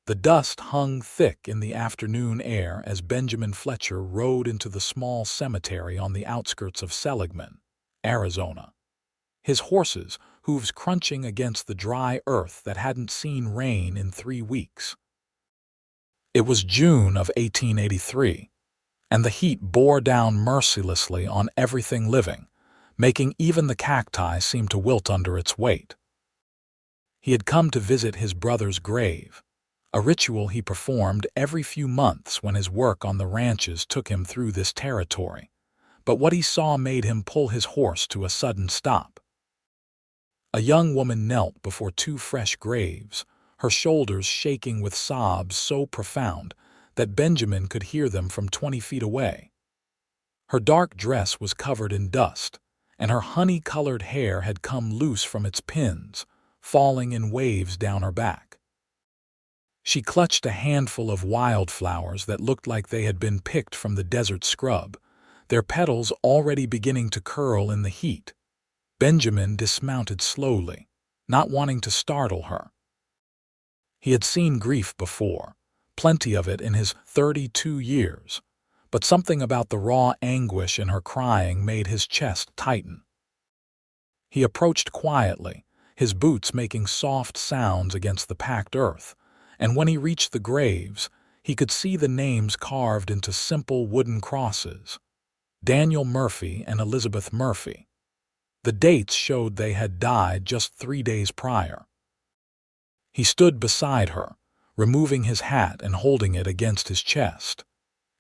The dust hung thick in the afternoon air as Benjamin Fletcher rode into the small cemetery on the outskirts of Seligman, Arizona. His horses' hooves crunching against the dry earth that hadn't seen rain in 3 weeks. It was June of 1883, and the heat bore down mercilessly on everything living, making even the cacti seem to wilt under its weight. He had come to visit his brother's grave, a ritual he performed every few months when his work on the ranches took him through this territory. But what he saw made him pull his horse to a sudden stop. A young woman knelt before two fresh graves, her shoulders shaking with sobs so profound that Benjamin could hear them from 20 feet away. Her dark dress was covered in dust, and her honey-colored hair had come loose from its pins, falling in waves down her back. She clutched a handful of wildflowers that looked like they had been picked from the desert scrub, their petals already beginning to curl in the heat. Benjamin dismounted slowly, not wanting to startle her. He had seen grief before, plenty of it in his 32 years, but something about the raw anguish in her crying made his chest tighten. He approached quietly, his boots making soft sounds against the packed earth, and when he reached the graves, he could see the names carved into simple wooden crosses: Daniel Murphy and Elizabeth Murphy. The dates showed they had died just 3 days prior. He stood beside her, removing his hat and holding it against his chest.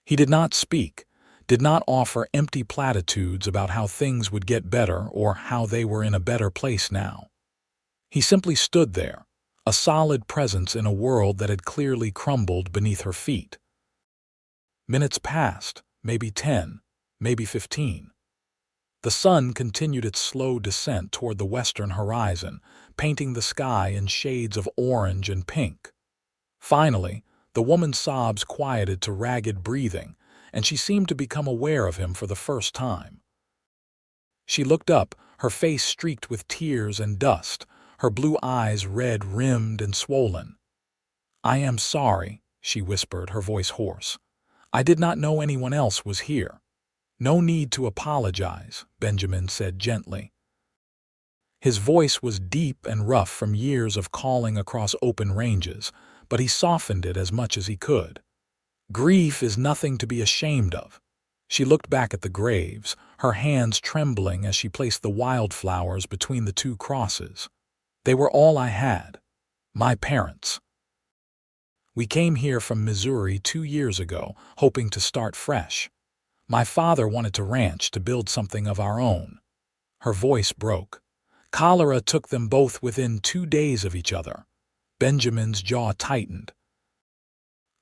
He did not speak, did not offer empty platitudes about how things would get better or how they were in a better place now. He simply stood there, a solid presence in a world that had clearly crumbled beneath her feet. Minutes passed, maybe 10, maybe 15. The sun continued its slow descent toward the western horizon, painting the sky in shades of orange and pink. Finally, the woman's sobs quieted to ragged breathing, and she seemed to become aware of him for the first time. She looked up, her face streaked with tears and dust, her blue eyes red-rimmed and swollen. "I am sorry," she whispered, her voice hoarse. "I did not know anyone else was here." "No need to apologize," Benjamin said gently. His voice was deep and rough from years of calling across open ranges, but he softened it as much as he could. "Grief is nothing to be ashamed of." She looked back at the graves, her hands trembling as she placed the wildflowers between the two crosses. "They were all I had. My parents. We came here from Missouri 2 years ago, hoping to start fresh. My father wanted to ranch to build something of our own." Her voice broke. "Cholera took them both within 2 days of each other." Benjamin's jaw tightened.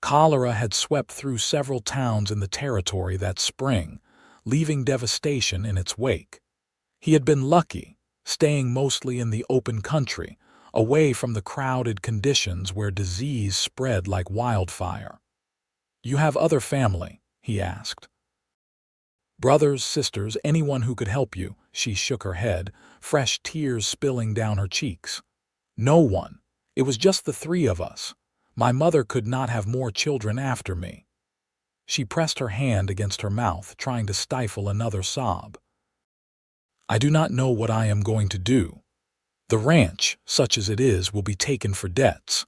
Cholera had swept through several towns in the territory that spring, leaving devastation in its wake. He had been lucky, staying mostly in the open country, away from the crowded conditions where disease spread like wildfire. "You have other family?" he asked. "Brothers, sisters, anyone who could help you?" She shook her head, fresh tears spilling down her cheeks. "No one. It was just the 3 of us. My mother could not have more children after me." She pressed her hand against her mouth, trying to stifle another sob. "I do not know what I am going to do. The ranch, such as it is, will be taken for debts.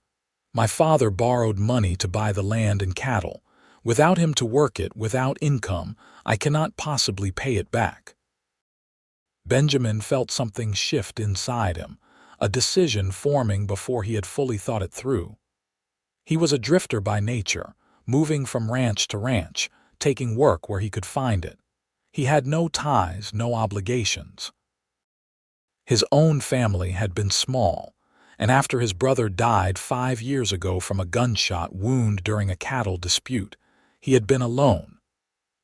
My father borrowed money to buy the land and cattle. Without him to work it, without income, I cannot possibly pay it back." Benjamin felt something shift inside him, a decision forming before he had fully thought it through. He was a drifter by nature, moving from ranch to ranch, taking work where he could find it. He had no ties, no obligations. His own family had been small, and after his brother died 5 years ago from a gunshot wound during a cattle dispute, he had been alone.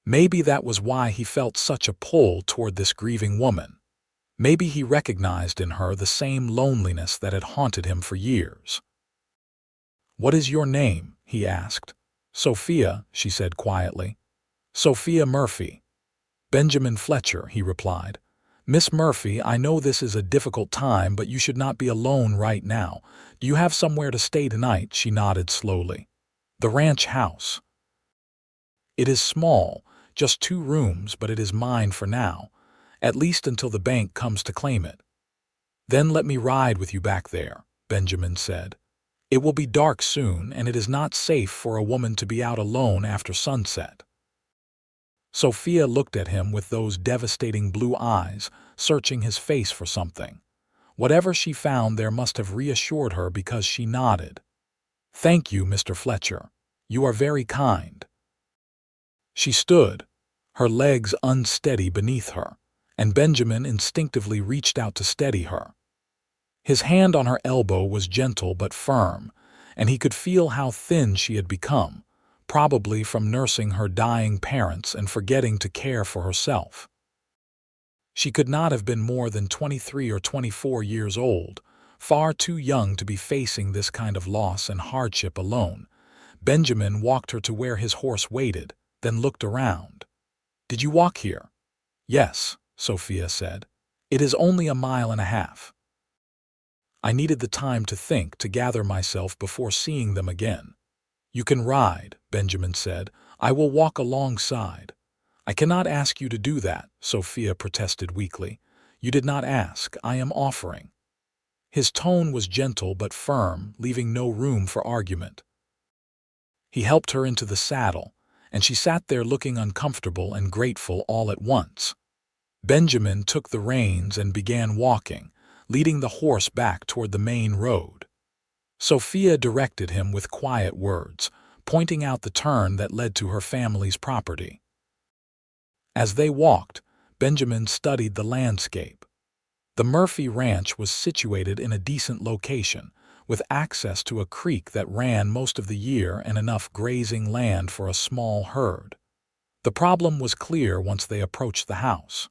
Maybe that was why he felt such a pull toward this grieving woman. Maybe he recognized in her the same loneliness that had haunted him for years. "What is your name?" he asked. "Sophia," she said quietly. "Sophia Murphy." "Benjamin Fletcher," he replied. Miss Murphy, I know this is a difficult time, but you should not be alone right now. Do you have somewhere to stay tonight? She nodded slowly. The ranch house. It is small, just 2 rooms, but it is mine for now, at least until the bank comes to claim it. Then let me ride with you back there, Benjamin said. It will be dark soon, and it is not safe for a woman to be out alone after sunset. Sophia looked at him with those devastating blue eyes, searching his face for something. Whatever she found there must have reassured her because she nodded. Thank you, Mr. Fletcher. You are very kind. She stood, her legs unsteady beneath her, and Benjamin instinctively reached out to steady her. His hand on her elbow was gentle but firm, and he could feel how thin she had become, probably from nursing her dying parents and forgetting to care for herself. She could not have been more than 23 or 24 years old, far too young to be facing this kind of loss and hardship alone. Benjamin walked her to where his horse waited, then looked around. Did you walk here? Yes, Sophia said. It is only a mile and a half. I needed the time to think, to gather myself before seeing them again. You can ride, Benjamin said. I will walk alongside. I cannot ask you to do that, Sophia protested weakly. You did not ask. I am offering. His tone was gentle but firm, leaving no room for argument. He helped her into the saddle, and she sat there looking uncomfortable and grateful all at once. Benjamin took the reins and began walking, leading the horse back toward the main road. Sophia directed him with quiet words, pointing out the turn that led to her family's property. As they walked, Benjamin studied the landscape. The Murphy Ranch was situated in a decent location, with access to a creek that ran most of the year and enough grazing land for a small herd. The problem was clear once they approached the house.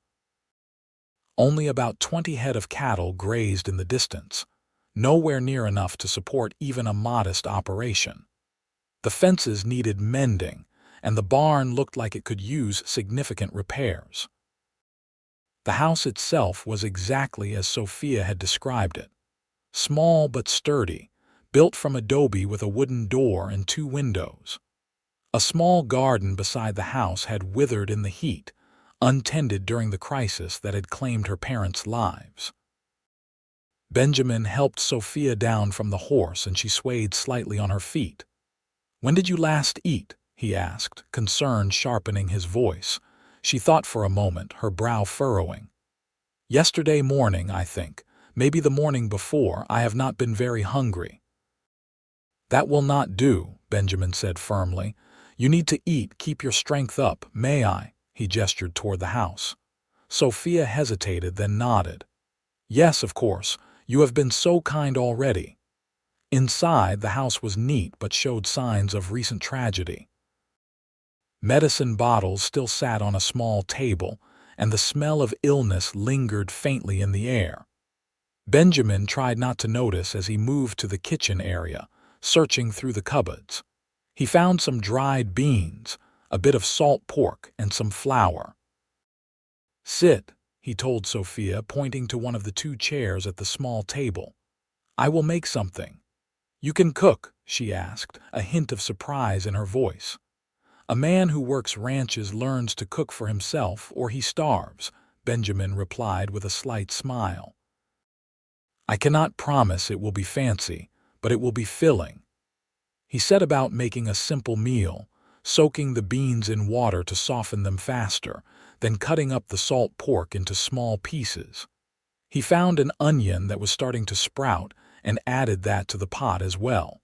Only about 20 head of cattle grazed in the distance, nowhere near enough to support even a modest operation. The fences needed mending, and the barn looked like it could use significant repairs. The house itself was exactly as Sophia had described it. Small but sturdy, built from adobe with a wooden door and 2 windows. A small garden beside the house had withered in the heat, untended during the crisis that had claimed her parents' lives. Benjamin helped Sophia down from the horse and she swayed slightly on her feet. When did you last eat? He asked, concern sharpening his voice. She thought for a moment, her brow furrowing. Yesterday morning, I think. Maybe the morning before. I have not been very hungry. That will not do, Benjamin said firmly. You need to eat, keep your strength up. May I? He gestured toward the house. Sophia hesitated, then nodded. Yes, of course. You have been so kind already. Inside, the house was neat but showed signs of recent tragedy. Medicine bottles still sat on a small table, and the smell of illness lingered faintly in the air. Benjamin tried not to notice as he moved to the kitchen area, searching through the cupboards. He found some dried beans, a bit of salt pork, and some flour. Sit, he told Sophia, pointing to one of the 2 chairs at the small table. I will make something. You can cook, she asked, a hint of surprise in her voice. A man who works ranches learns to cook for himself or he starves, Benjamin replied with a slight smile. I cannot promise it will be fancy, but it will be filling. He set about making a simple meal, soaking the beans in water to soften them faster, then cutting up the salt pork into small pieces. He found an onion that was starting to sprout and added that to the pot as well.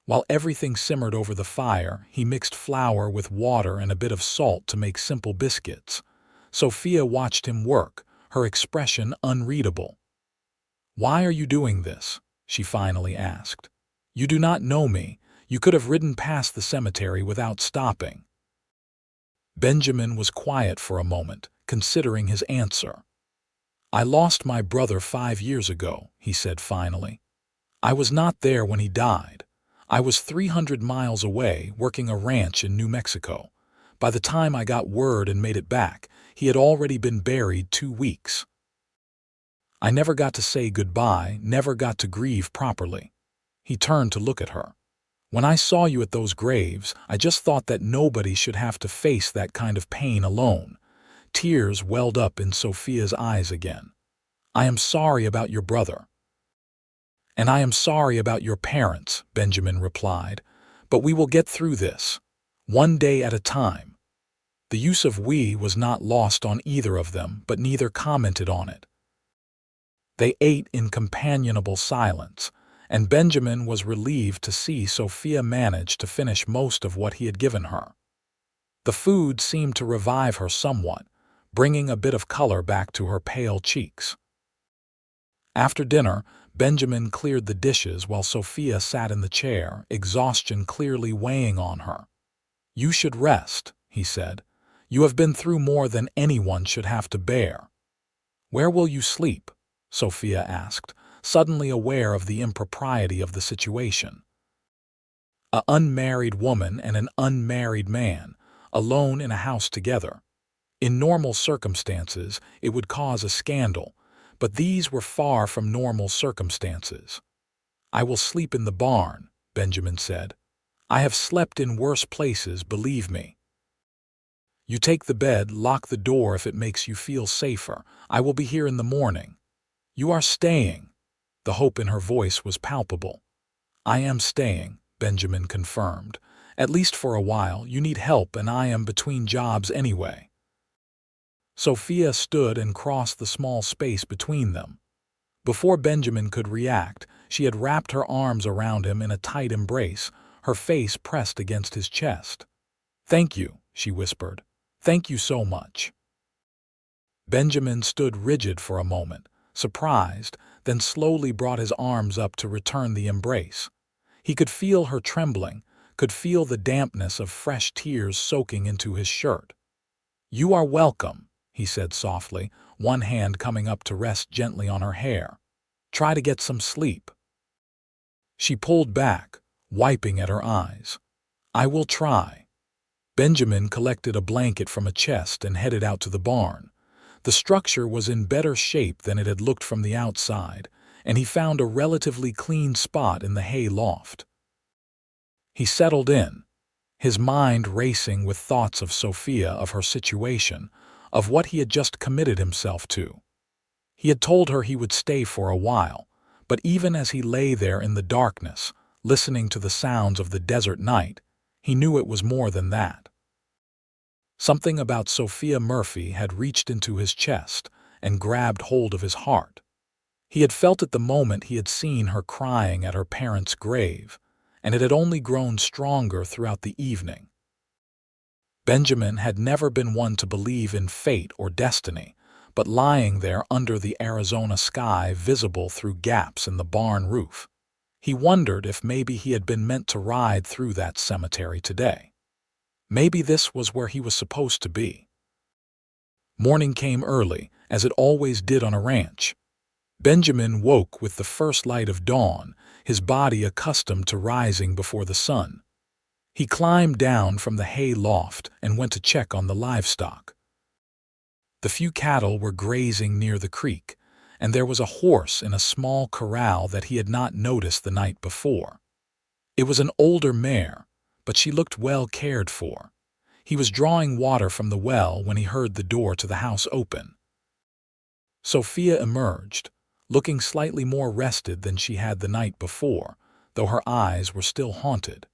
While everything simmered over the fire, he mixed flour with water and a bit of salt to make simple biscuits. Sophia watched him work, her expression unreadable. Why are you doing this? She finally asked. You do not know me. You could have ridden past the cemetery without stopping. Benjamin was quiet for a moment, considering his answer. I lost my brother 5 years ago, he said finally. I was not there when he died. I was 300 miles away, working a ranch in New Mexico. By the time I got word and made it back, He had already been buried 2 weeks. I never got to say goodbye, never got to grieve properly. He turned to look at her. When I saw you at those graves, I just thought that nobody should have to face that kind of pain alone. Tears welled up in Sophia's eyes again. I am sorry about your brother. And I am sorry about your parents, Benjamin replied. But we will get through this, one day at a time. The use of we was not lost on either of them, but neither commented on it. They ate in companionable silence, and Benjamin was relieved to see Sophia manage to finish most of what he had given her. The food seemed to revive her somewhat, bringing a bit of color back to her pale cheeks. After dinner, Benjamin cleared the dishes while Sophia sat in the chair, exhaustion clearly weighing on her. "You should rest," he said. "You have been through more than anyone should have to bear." "Where will you sleep?" Sophia asked, suddenly aware of the impropriety of the situation. An unmarried woman and an unmarried man, alone in a house together. In normal circumstances, it would cause a scandal, but these were far from normal circumstances. "I will sleep in the barn," Benjamin said. "I have slept in worse places, believe me." "You take the bed, lock the door if it makes you feel safer. I will be here in the morning." "You are staying." The hope in her voice was palpable. "I am staying," Benjamin confirmed. "At least for a while. You need help and I am between jobs anyway." Sophia stood and crossed the small space between them. Before Benjamin could react, she had wrapped her arms around him in a tight embrace, her face pressed against his chest. "Thank you," she whispered. "Thank you so much." Benjamin stood rigid for a moment, surprised, then slowly brought his arms up to return the embrace. He could feel her trembling, could feel the dampness of fresh tears soaking into his shirt. "You are welcome," he said softly, one hand coming up to rest gently on her hair. "Try to get some sleep." She pulled back, wiping at her eyes. "I will try." Benjamin collected a blanket from a chest and headed out to the barn. The structure was in better shape than it had looked from the outside, and he found a relatively clean spot in the hay loft. He settled in, his mind racing with thoughts of Sophia, of her situation, of what he had just committed himself to. He had told her he would stay for a while, but even as he lay there in the darkness, listening to the sounds of the desert night, he knew it was more than that. Something about Sophia Murphy had reached into his chest and grabbed hold of his heart. He had felt it the moment he had seen her crying at her parents' grave, and it had only grown stronger throughout the evening. Benjamin had never been one to believe in fate or destiny, but lying there under the Arizona sky visible through gaps in the barn roof, he wondered if maybe he had been meant to ride through that cemetery today. Maybe this was where he was supposed to be. Morning came early, as it always did on a ranch. Benjamin woke with the first light of dawn, his body accustomed to rising before the sun. He climbed down from the hay loft and went to check on the livestock. The few cattle were grazing near the creek, and there was a horse in a small corral that he had not noticed the night before. It was an older mare, but she looked well cared for. He was drawing water from the well when he heard the door to the house open. Sophia emerged, looking slightly more rested than she had the night before, though her eyes were still haunted.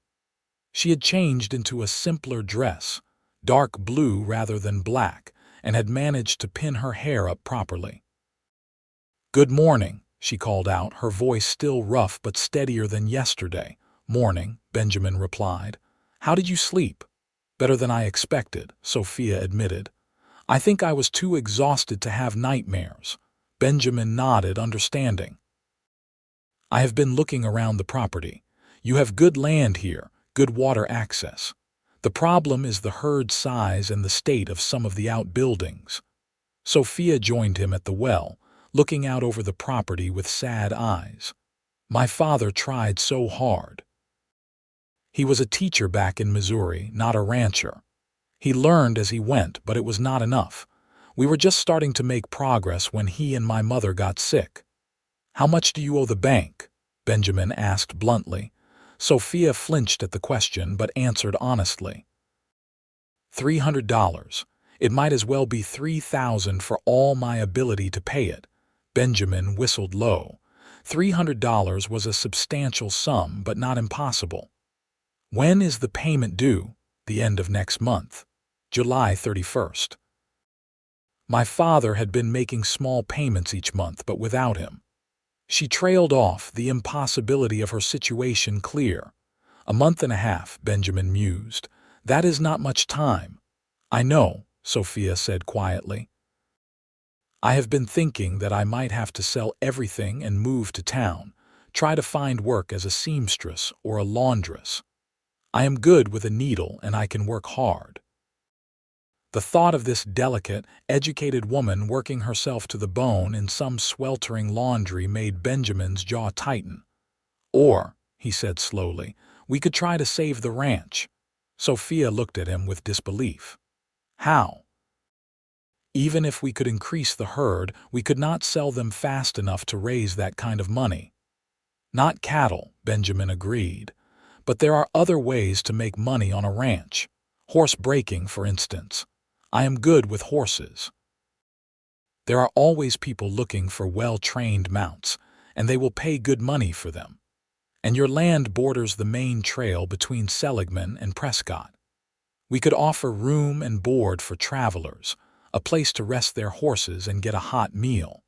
She had changed into a simpler dress, dark blue rather than black, and had managed to pin her hair up properly. "Good morning," she called out, her voice still rough but steadier than yesterday. "Morning," Benjamin replied. "How did you sleep?" "Better than I expected," Sophia admitted. "I think I was too exhausted to have nightmares." Benjamin nodded, understanding. "I have been looking around the property. You have good land here, good water access. The problem is the herd size and the state of some of the outbuildings." Sophia joined him at the well, looking out over the property with sad eyes. "My father tried so hard. He was a teacher back in Missouri, not a rancher. He learned as he went, but it was not enough. We were just starting to make progress when he and my mother got sick. How much do you owe the bank? Benjamin asked bluntly. Sophia flinched at the question but answered honestly. $300. It might as well be $3,000 for all my ability to pay it. Benjamin whistled low. $300 was a substantial sum, but not impossible. When is the payment due? The end of next month. July 31st. My father had been making small payments each month, but without him. She trailed off, the impossibility of her situation clear. A month and a half, Benjamin mused. That is not much time. I know, Sophia said quietly. I have been thinking that I might have to sell everything and move to town, try to find work as a seamstress or a laundress. I am good with a needle and I can work hard. The thought of this delicate, educated woman working herself to the bone in some sweltering laundry made Benjamin's jaw tighten. Or, he said slowly, we could try to save the ranch. Sophia looked at him with disbelief. How? Even if we could increase the herd, we could not sell them fast enough to raise that kind of money. Not cattle, Benjamin agreed. But there are other ways to make money on a ranch. Horse breaking, for instance. I am good with horses. There are always people looking for well-trained mounts, and they will pay good money for them. And your land borders the main trail between Seligman and Prescott. We could offer room and board for travelers, a place to rest their horses and get a hot meal.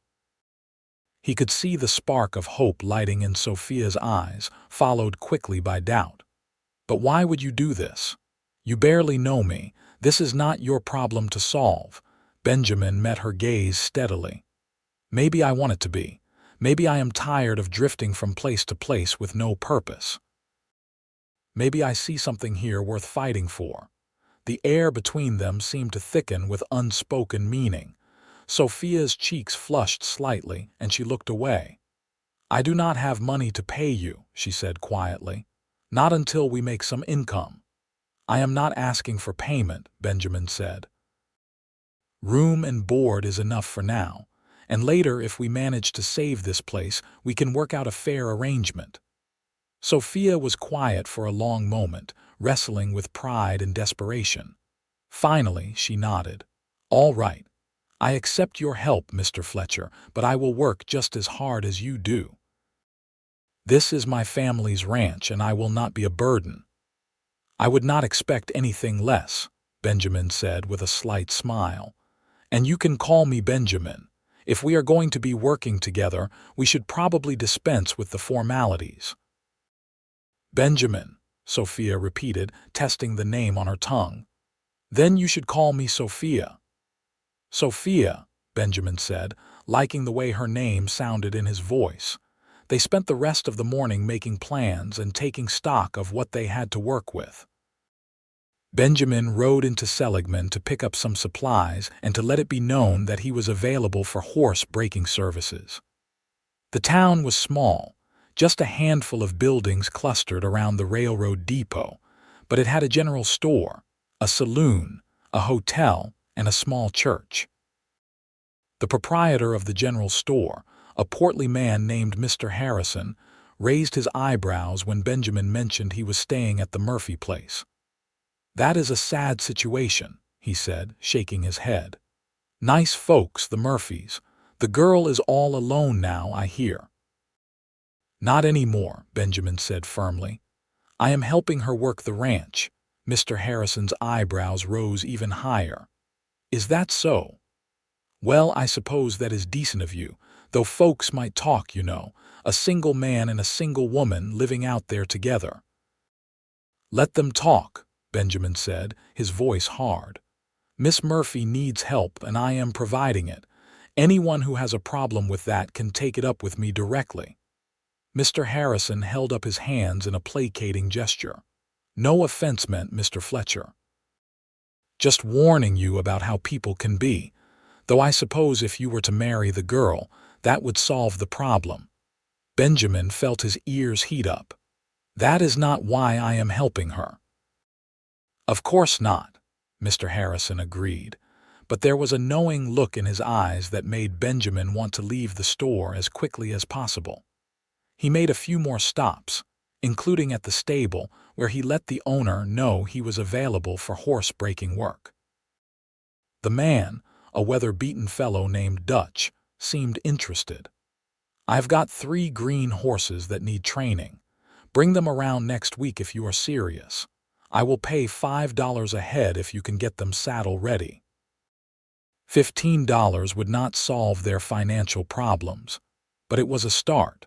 He could see the spark of hope lighting in Sophia's eyes, followed quickly by doubt. But why would you do this? You barely know me. This is not your problem to solve. Benjamin met her gaze steadily. Maybe I want it to be. Maybe I am tired of drifting from place to place with no purpose. Maybe I see something here worth fighting for. The air between them seemed to thicken with unspoken meaning. Sophia's cheeks flushed slightly, and she looked away. I do not have money to pay you, she said quietly. Not until we make some income. I am not asking for payment, Benjamin said. Room and board is enough for now, and later if we manage to save this place, we can work out a fair arrangement. Sophia was quiet for a long moment, wrestling with pride and desperation. Finally, she nodded. All right. I accept your help, Mr. Fletcher, but I will work just as hard as you do. This is my family's ranch, and I will not be a burden. I would not expect anything less, Benjamin said with a slight smile. And you can call me Benjamin. If we are going to be working together, we should probably dispense with the formalities. Benjamin, Sophia repeated, testing the name on her tongue. Then you should call me Sophia. Sophia, Benjamin said, liking the way her name sounded in his voice. They spent the rest of the morning making plans and taking stock of what they had to work with. Benjamin rode into Seligman to pick up some supplies and to let it be known that he was available for horse breaking services. The town was small, just a handful of buildings clustered around the railroad depot, but it had a general store, a saloon, a hotel, and a small church. The proprietor of the general store, a portly man named Mr. Harrison, raised his eyebrows when Benjamin mentioned he was staying at the Murphy place. That is a sad situation, he said, shaking his head. Nice folks, the Murphys. The girl is all alone now, I hear. Not any more, Benjamin said firmly. I am helping her work the ranch. Mr. Harrison's eyebrows rose even higher. Is that so? Well, I suppose that is decent of you, though folks might talk, you know, a single man and a single woman living out there together. Let them talk, Benjamin said, his voice hard. Miss Murphy needs help and I am providing it. Anyone who has a problem with that can take it up with me directly. Mr. Harrison held up his hands in a placating gesture. No offense meant, Mr. Fletcher. Just warning you about how people can be, though I suppose if you were to marry the girl, that would solve the problem. Benjamin felt his ears heat up. That is not why I am helping her. Of course not, Mr. Harrison agreed. but there was a knowing look in his eyes that made Benjamin want to leave the store as quickly as possible. He made a few more stops, including at the stable, where he let the owner know he was available for horse-breaking work. The man, a weather-beaten fellow named Dutch, seemed interested. "I've got 3 green horses that need training. Bring them around next week if you are serious. I will pay $5 a head if you can get them saddle-ready." $15 would not solve their financial problems, but it was a start.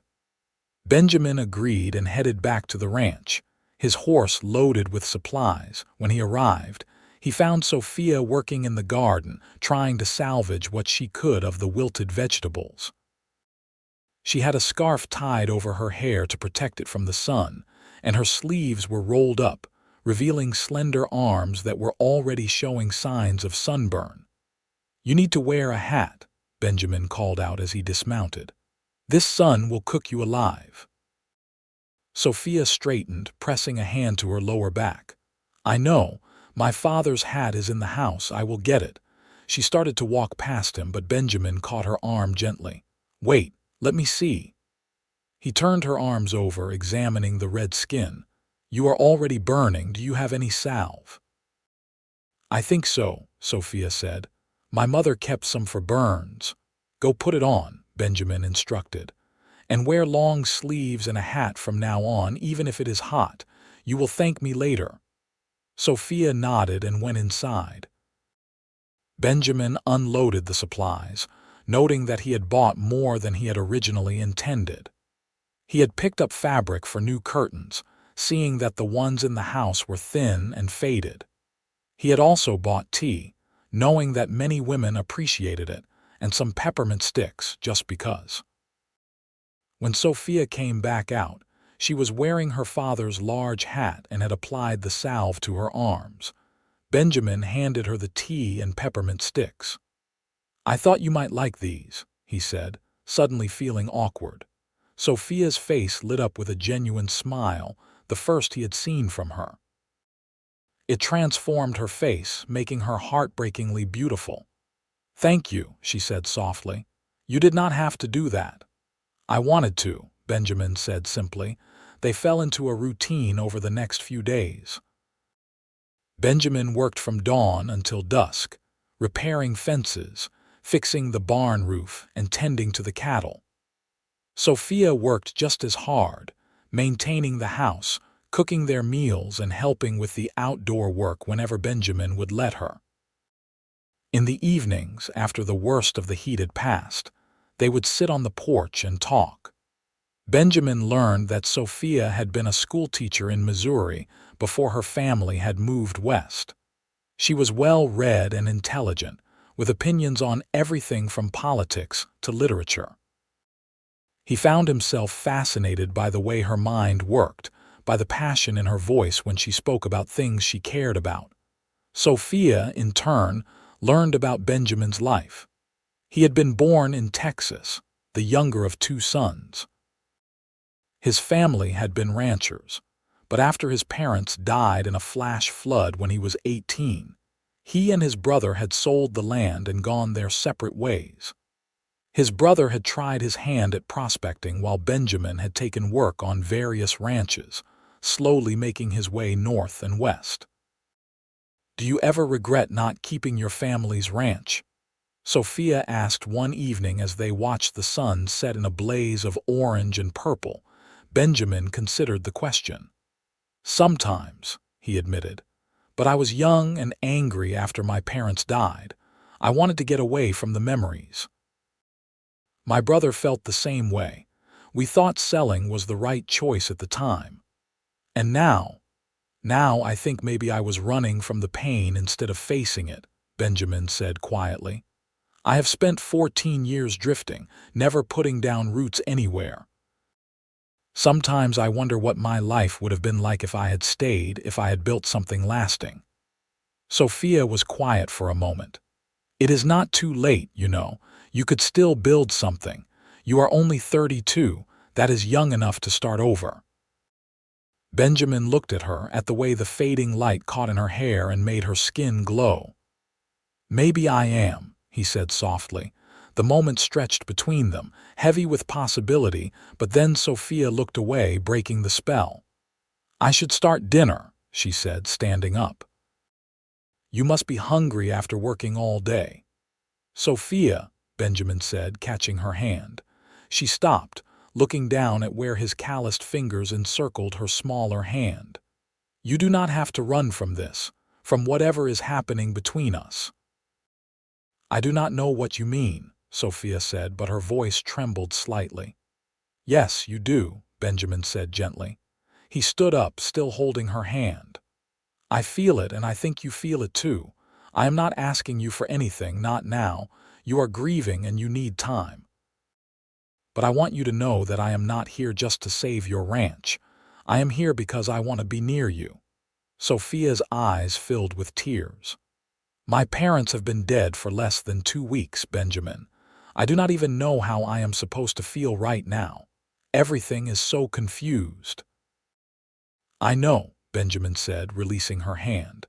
Benjamin agreed and headed back to the ranch, his horse loaded with supplies. When he arrived, he found Sophia working in the garden, trying to salvage what she could of the wilted vegetables. She had a scarf tied over her hair to protect it from the sun, and her sleeves were rolled up, revealing slender arms that were already showing signs of sunburn. "You need to wear a hat," Benjamin called out as he dismounted. "This sun will cook you alive." Sophia straightened, pressing a hand to her lower back. "I know. My father's hat is in the house. I will get it." She started to walk past him, but Benjamin caught her arm gently. "Wait, let me see." He turned her arms over, examining the red skin. "You are already burning. Do you have any salve?" "I think so," Sophia said. "My mother kept some for burns." "Go put it on," Benjamin instructed. "And wear long sleeves and a hat from now on, even if it is hot. You will thank me later." Sophia nodded and went inside. Benjamin unloaded the supplies, noting that he had bought more than he had originally intended. He had picked up fabric for new curtains, seeing that the ones in the house were thin and faded. He had also bought tea, knowing that many women appreciated it, and some peppermint sticks just because. When Sophia came back out, she was wearing her father's large hat and had applied the salve to her arms. Benjamin handed her the tea and peppermint sticks. "I thought you might like these," he said, suddenly feeling awkward. Sophia's face lit up with a genuine smile, the first he had seen from her. It transformed her face, making her heartbreakingly beautiful. "Thank you," she said softly. "You did not have to do that." "I wanted to," Benjamin said simply. They fell into a routine over the next few days. Benjamin worked from dawn until dusk, repairing fences, fixing the barn roof, and tending to the cattle. Sophia worked just as hard, maintaining the house, cooking their meals, and helping with the outdoor work whenever Benjamin would let her. In the evenings, after the worst of the heat had passed, they would sit on the porch and talk. Benjamin learned that Sophia had been a schoolteacher in Missouri before her family had moved west. She was well-read and intelligent, with opinions on everything from politics to literature. He found himself fascinated by the way her mind worked, by the passion in her voice when she spoke about things she cared about. Sophia, in turn, learned about Benjamin's life. He had been born in Texas, the younger of 2 sons. His family had been ranchers, but after his parents died in a flash flood when he was 18, he and his brother had sold the land and gone their separate ways. His brother had tried his hand at prospecting while Benjamin had taken work on various ranches, slowly making his way north and west. "Do you ever regret not keeping your family's ranch?" Sophia asked one evening as they watched the sun set in a blaze of orange and purple. Benjamin considered the question. "Sometimes," he admitted, "but I was young and angry after my parents died. I wanted to get away from the memories." My brother felt the same way. We thought selling was the right choice at the time. And now I think maybe I was running from the pain instead of facing it, Benjamin said quietly. "I have spent 14 years drifting, never putting down roots anywhere. Sometimes I wonder what my life would have been like if I had stayed, if I had built something lasting." Sophia was quiet for a moment. "It is not too late, you know. You could still build something. You are only 32. That is young enough to start over." Benjamin looked at her, at the way the fading light caught in her hair and made her skin glow. Maybe I am, he said softly. The moment stretched between them, heavy with possibility, but then Sophia looked away, breaking the spell. I should start dinner, she said, standing up. You must be hungry after working all day. Sophia, Benjamin said, catching her hand. She stopped, looking down at where his calloused fingers encircled her smaller hand. You do not have to run from this, from whatever is happening between us. I do not know what you mean, Sophia said, but her voice trembled slightly. Yes, you do, Benjamin said gently. He stood up, still holding her hand. I feel it, and I think you feel it too. I am not asking you for anything, not now. You are grieving and you need time. But I want you to know that I am not here just to save your ranch. I am here because I want to be near you. Sophia's eyes filled with tears. My parents have been dead for less than 2 weeks, Benjamin. I do not even know how I am supposed to feel right now. Everything is so confused. I know, Benjamin said, releasing her hand.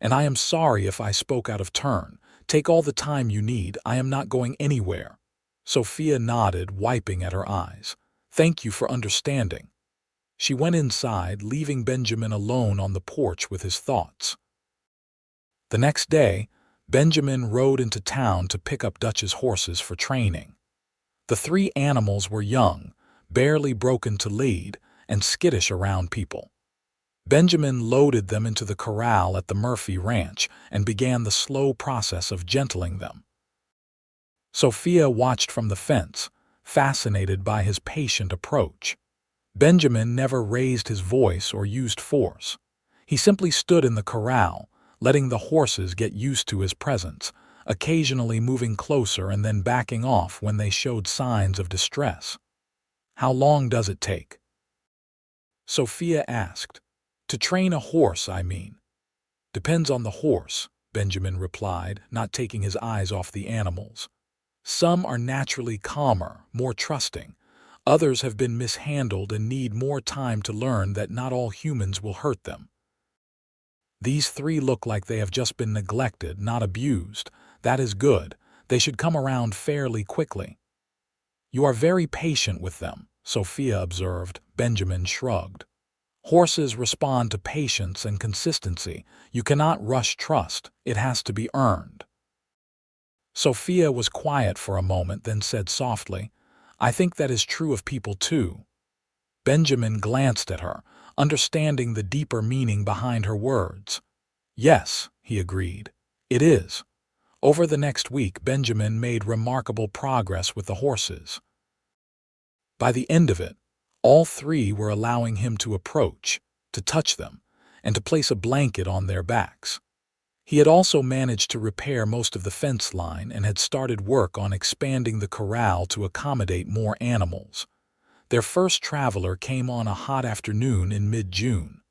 And I am sorry if I spoke out of turn. Take all the time you need. I am not going anywhere. Sophia nodded, wiping at her eyes. Thank you for understanding. She went inside, leaving Benjamin alone on the porch with his thoughts. The next day, Benjamin rode into town to pick up Dutch's horses for training. The 3 animals were young, barely broken to lead, and skittish around people. Benjamin loaded them into the corral at the Murphy ranch and began the slow process of gentling them. Sophia watched from the fence, fascinated by his patient approach. Benjamin never raised his voice or used force. He simply stood in the corral, letting the horses get used to his presence, occasionally moving closer and then backing off when they showed signs of distress. How long does it take? Sophia asked. To train a horse, I mean. Depends on the horse, Benjamin replied, not taking his eyes off the animals. Some are naturally calmer, more trusting. Others have been mishandled and need more time to learn that not all humans will hurt them. These 3 look like they have just been neglected, not abused. That is good. They should come around fairly quickly. You are very patient with them, Sophia observed. Benjamin shrugged. Horses respond to patience and consistency. You cannot rush trust. It has to be earned. Sophia was quiet for a moment, then said softly, I think that is true of people too. Benjamin glanced at her, understanding the deeper meaning behind her words. Yes, he agreed. It is. Over the next week, Benjamin made remarkable progress with the horses. By the end of it, all 3 were allowing him to approach, to touch them, and to place a blanket on their backs. He had also managed to repair most of the fence line and had started work on expanding the corral to accommodate more animals. Their first traveler came on a hot afternoon in mid-June.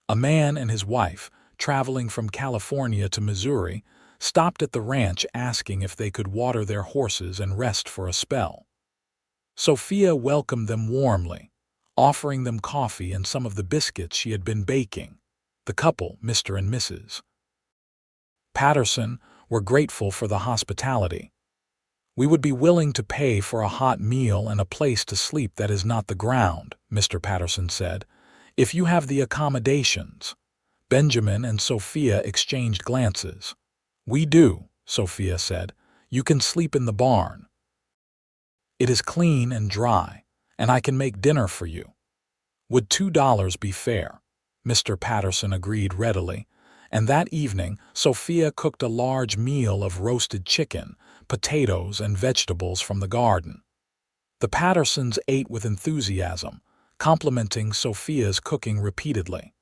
A man and his wife, traveling from California to Missouri, stopped at the ranch asking if they could water their horses and rest for a spell. Sophia welcomed them warmly, offering them coffee and some of the biscuits she had been baking. The couple, Mr. and Mrs. Patterson, were grateful for the hospitality. We would be willing to pay for a hot meal and a place to sleep that is not the ground, Mr. Patterson said, if you have the accommodations. Benjamin and Sophia exchanged glances. We do, Sophia said. You can sleep in the barn. It is clean and dry, and I can make dinner for you. Would $2 be fair? Mr. Patterson agreed readily, and that evening Sophia cooked a large meal of roasted chicken, potatoes, and vegetables from the garden. The Pattersons ate with enthusiasm, complimenting Sophia's cooking repeatedly.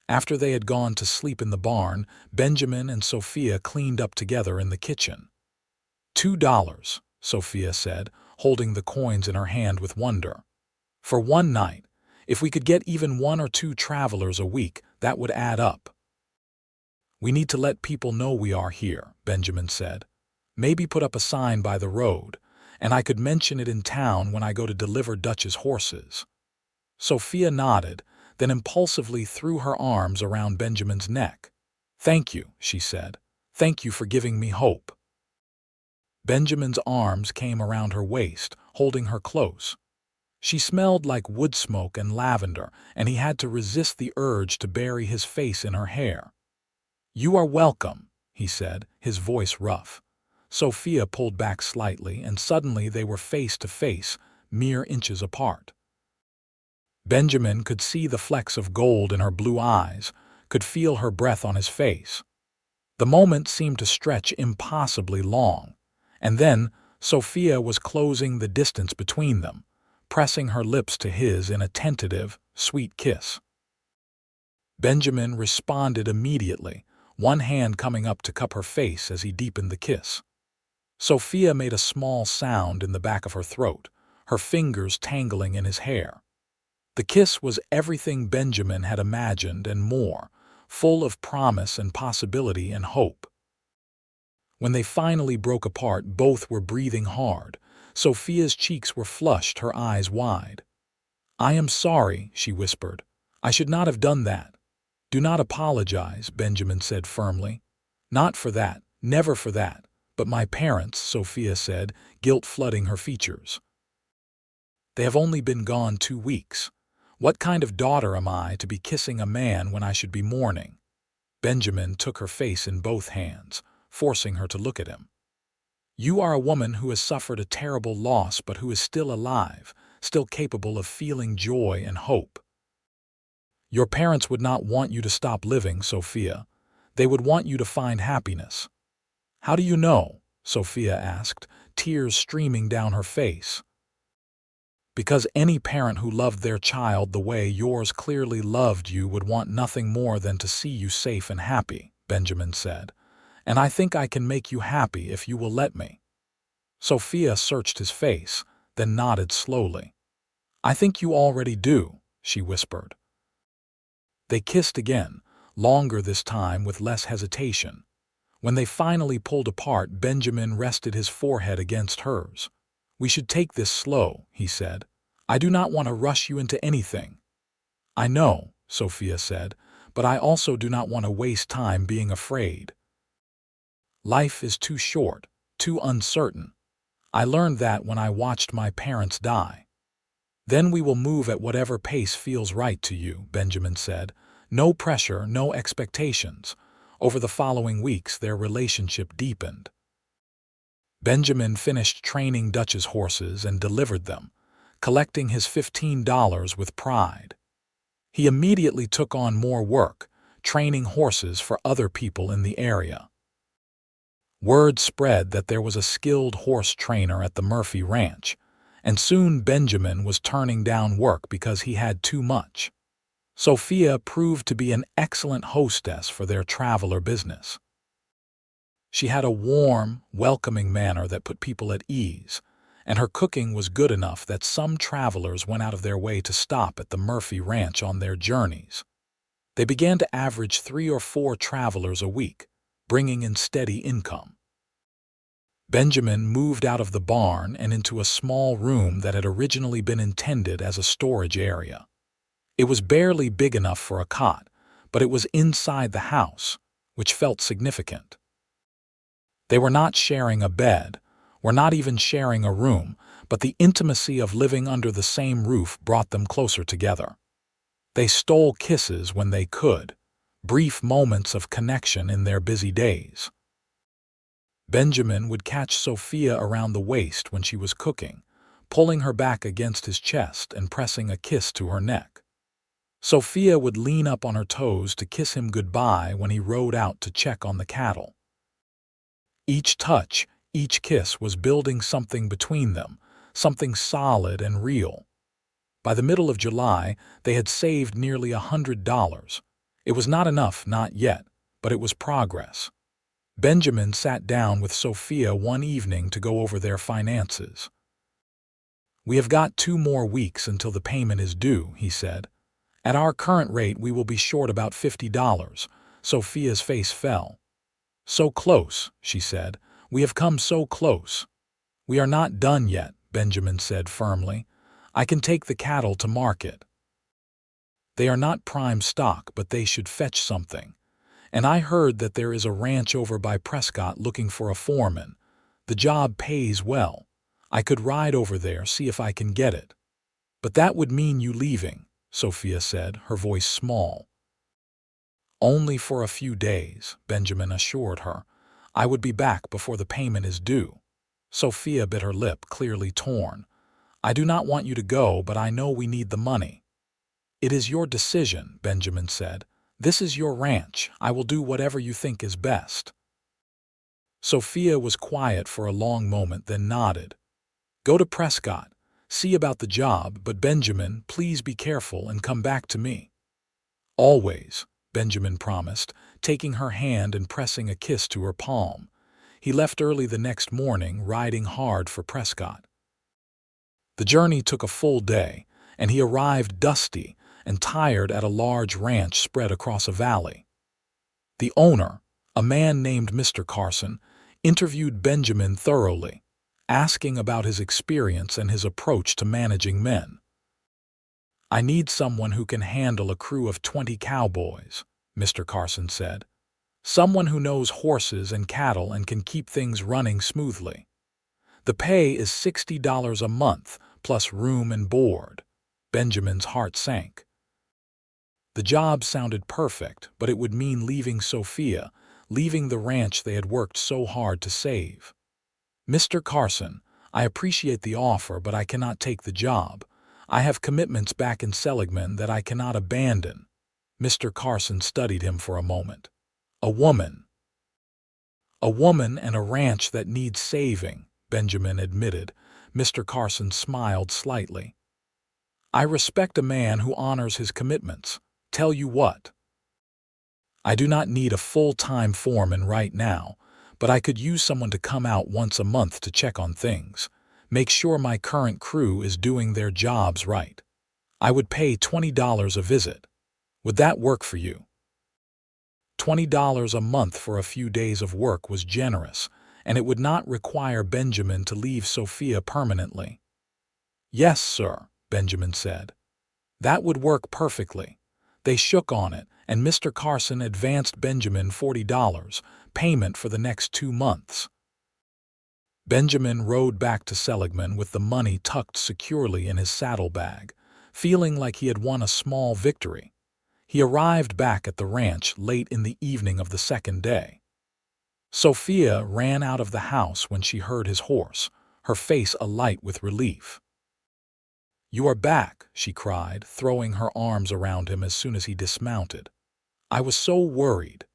After they had gone to sleep in the barn, Benjamin and Sophia cleaned up together in the kitchen. $2, Sophia said, holding the coins in her hand with wonder. For one night, if we could get even 1 or 2 travelers a week, that would add up. We need to let people know we are here, Benjamin said. Maybe put up a sign by the road, and I could mention it in town when I go to deliver Dutch's horses. Sophia nodded, then impulsively threw her arms around Benjamin's neck. Thank you, she said. Thank you for giving me hope." Benjamin's arms came around her waist, holding her close. She smelled like wood smoke and lavender, and he had to resist the urge to bury his face in her hair. "You are welcome," he said, his voice rough. Sophia pulled back slightly, and suddenly they were face to face, mere inches apart. Benjamin could see the flecks of gold in her blue eyes, could feel her breath on his face. The moment seemed to stretch impossibly long, and then Sophia was closing the distance between them, pressing her lips to his in a tentative, sweet kiss. Benjamin responded immediately, one hand coming up to cup her face as he deepened the kiss. Sophia made a small sound in the back of her throat, her fingers tangling in his hair. The kiss was everything Benjamin had imagined and more, full of promise and possibility and hope. When they finally broke apart, both were breathing hard. Sophia's cheeks were flushed, her eyes wide. "I am sorry," she whispered. "I should not have done that." "Do not apologize," Benjamin said firmly. "Not for that, never for that. But my parents," Sophia said, guilt flooding her features. "They have only been gone 2 weeks. What kind of daughter am I to be kissing a man when I should be mourning?" Benjamin took her face in both hands, forcing her to look at him. "You are a woman who has suffered a terrible loss but who is still alive, still capable of feeling joy and hope. Your parents would not want you to stop living, Sophia. They would want you to find happiness." "How do you know?" Sophia asked, tears streaming down her face. "Because any parent who loved their child the way yours clearly loved you would want nothing more than to see you safe and happy," Benjamin said. "And I think I can make you happy if you will let me." Sophia searched his face, then nodded slowly. "I think you already do," she whispered. They kissed again, longer this time with less hesitation. When they finally pulled apart, Benjamin rested his forehead against hers. "We should take this slow," he said. "I do not want to rush you into anything." "I know," Sophia said, "but I also do not want to waste time being afraid. Life is too short, too uncertain. I learned that when I watched my parents die." "Then we will move at whatever pace feels right to you," Benjamin said. "No pressure, no expectations." Over the following weeks, their relationship deepened. Benjamin finished training Dutch's horses and delivered them, collecting his $15 with pride. He immediately took on more work, training horses for other people in the area. Word spread that there was a skilled horse trainer at the Murphy ranch, and soon Benjamin was turning down work because he had too much. Sophia proved to be an excellent hostess for their traveler business. She had a warm, welcoming manner that put people at ease, and her cooking was good enough that some travelers went out of their way to stop at the Murphy ranch on their journeys. They began to average 3 or 4 travelers a week, bringing in steady income. Benjamin moved out of the barn and into a small room that had originally been intended as a storage area. It was barely big enough for a cot, but it was inside the house, which felt significant. They were not sharing a bed, were not even sharing a room, but the intimacy of living under the same roof brought them closer together. They stole kisses when they could, brief moments of connection in their busy days. Benjamin would catch Sophia around the waist when she was cooking, pulling her back against his chest and pressing a kiss to her neck. Sophia would lean up on her toes to kiss him goodbye when he rode out to check on the cattle. Each touch, each kiss was building something between them, something solid and real. By the middle of July, they had saved nearly $100. It was not enough, not yet, but it was progress. Benjamin sat down with Sophia one evening to go over their finances. "We have got 2 more weeks until the payment is due," he said. "At our current rate, we will be short about $50. Sophia's face fell. "So close," she said. "We have come so close." "We are not done yet," Benjamin said firmly. "I can take the cattle to market. They are not prime stock, but they should fetch something. And I heard that there is a ranch over by Prescott looking for a foreman. The job pays well. I could ride over there, see if I can get it. But that would mean you leaving, Sophia said, her voice small. Only for a few days, Benjamin assured her. I would be back before the payment is due. Sophia bit her lip, clearly torn. I do not want you to go, but I know we need the money. It is your decision, Benjamin said. This is your ranch. I will do whatever you think is best. Sophia was quiet for a long moment, then nodded. Go to Prescott. See about the job, but Benjamin, please be careful and come back to me. Always, Benjamin promised, taking her hand and pressing a kiss to her palm. He left early the next morning, riding hard for Prescott. The journey took a full day, and he arrived dusty and tired at a large ranch spread across a valley. The owner, a man named Mr. Carson, interviewed Benjamin thoroughly, asking about his experience and his approach to managing men. I need someone who can handle a crew of 20 cowboys, Mr. Carson said. Someone who knows horses and cattle and can keep things running smoothly. The pay is $60 a month, plus room and board. Benjamin's heart sank. The job sounded perfect, but it would mean leaving Sophia, leaving the ranch they had worked so hard to save. Mr. Carson, I appreciate the offer, but I cannot take the job. I have commitments back in Seligman that I cannot abandon. Mr. Carson studied him for a moment. A woman and a ranch that needs saving, Benjamin admitted. Mr. Carson smiled slightly. I respect a man who honors his commitments. Tell you what. I do not need a full-time foreman right now, but I could use someone to come out once a month to check on things. Make sure my current crew is doing their jobs right. I would pay $20 a visit. Would that work for you? $20 a month for a few days of work was generous, and it would not require Benjamin to leave Sophia permanently. Yes, sir, Benjamin said. That would work perfectly. They shook on it, and Mr. Carson advanced Benjamin $40, payment for the next 2 months. Benjamin rode back to Seligman with the money tucked securely in his saddlebag, feeling like he had won a small victory. He arrived back at the ranch late in the evening of the second day. Sophia ran out of the house when she heard his horse, her face alight with relief. You are back, she cried, throwing her arms around him as soon as he dismounted. I was so worried.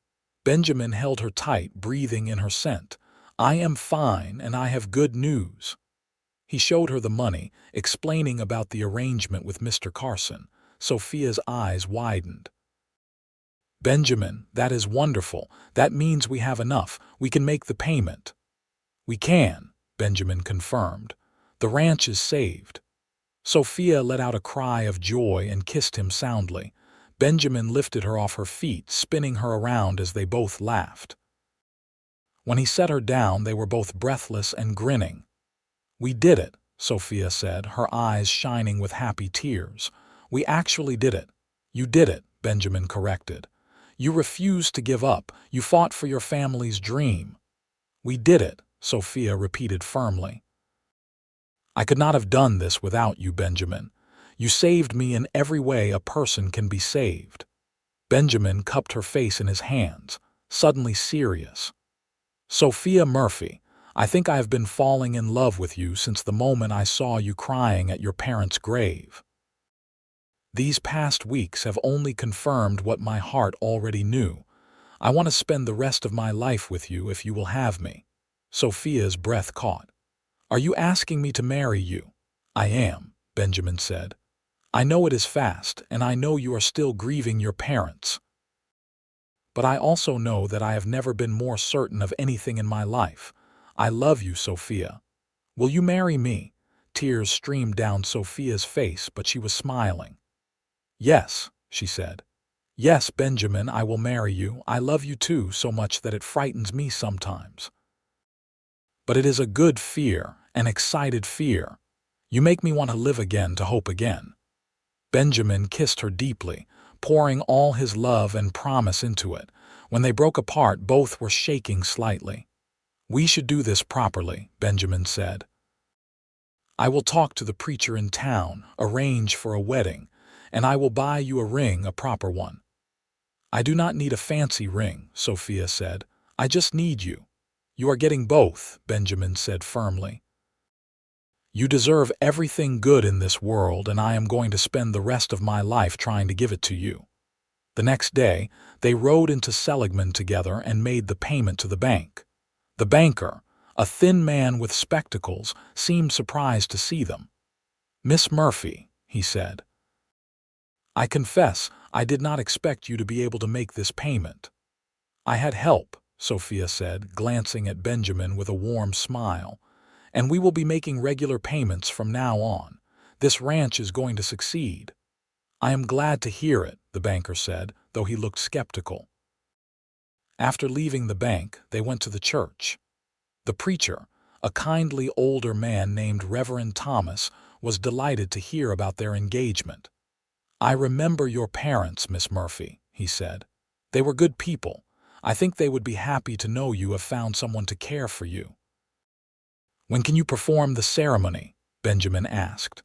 Benjamin held her tight, breathing in her scent. I am fine, and I have good news. He showed her the money, explaining about the arrangement with Mr. Carson. Sophia's eyes widened. Benjamin, that is wonderful. That means we have enough. We can make the payment. We can, Benjamin confirmed. The ranch is saved. Sophia let out a cry of joy and kissed him soundly. Benjamin lifted her off her feet, spinning her around as they both laughed. When he set her down, they were both breathless and grinning. We did it, Sophia said, her eyes shining with happy tears. We actually did it. You did it, Benjamin corrected. You refused to give up. You fought for your family's dream. We did it, Sophia repeated firmly. I could not have done this without you, Benjamin. You saved me in every way a person can be saved. Benjamin cupped her face in his hands, suddenly serious. Sophia Murphy, I think I have been falling in love with you since the moment I saw you crying at your parents' grave. These past weeks have only confirmed what my heart already knew. I want to spend the rest of my life with you if you will have me. Sophia's breath caught. Are you asking me to marry you? I am, Benjamin said. I know it is fast, and I know you are still grieving your parents. But I also know that I have never been more certain of anything in my life. I love you, Sophia. Will you marry me? Tears streamed down Sophia's face, but she was smiling. Yes, she said. Yes, Benjamin, I will marry you. I love you too, so much that it frightens me sometimes. But it is a good fear, an excited fear. You make me want to live again, to hope again. Benjamin kissed her deeply, pouring all his love and promise into it. When they broke apart, both were shaking slightly. "We should do this properly," Benjamin said. "I will talk to the preacher in town, arrange for a wedding, and I will buy you a ring, a proper one." "I do not need a fancy ring," Sophia said. "I just need you." "You are getting both," Benjamin said firmly. "You deserve everything good in this world, and I am going to spend the rest of my life trying to give it to you." The next day, they rode into Seligman together and made the payment to the bank. The banker, a thin man with spectacles, seemed surprised to see them. "Miss Murphy," he said, "I confess I did not expect you to be able to make this payment." "I had help," Sophia said, glancing at Benjamin with a warm smile, "and we will be making regular payments from now on. This ranch is going to succeed." "I am glad to hear it," the banker said, though he looked skeptical. After leaving the bank, they went to the church. The preacher, a kindly older man named Reverend Thomas, was delighted to hear about their engagement. "I remember your parents, Miss Murphy," he said. "They were good people. I think they would be happy to know you have found someone to care for you." "When can you perform the ceremony?" Benjamin asked.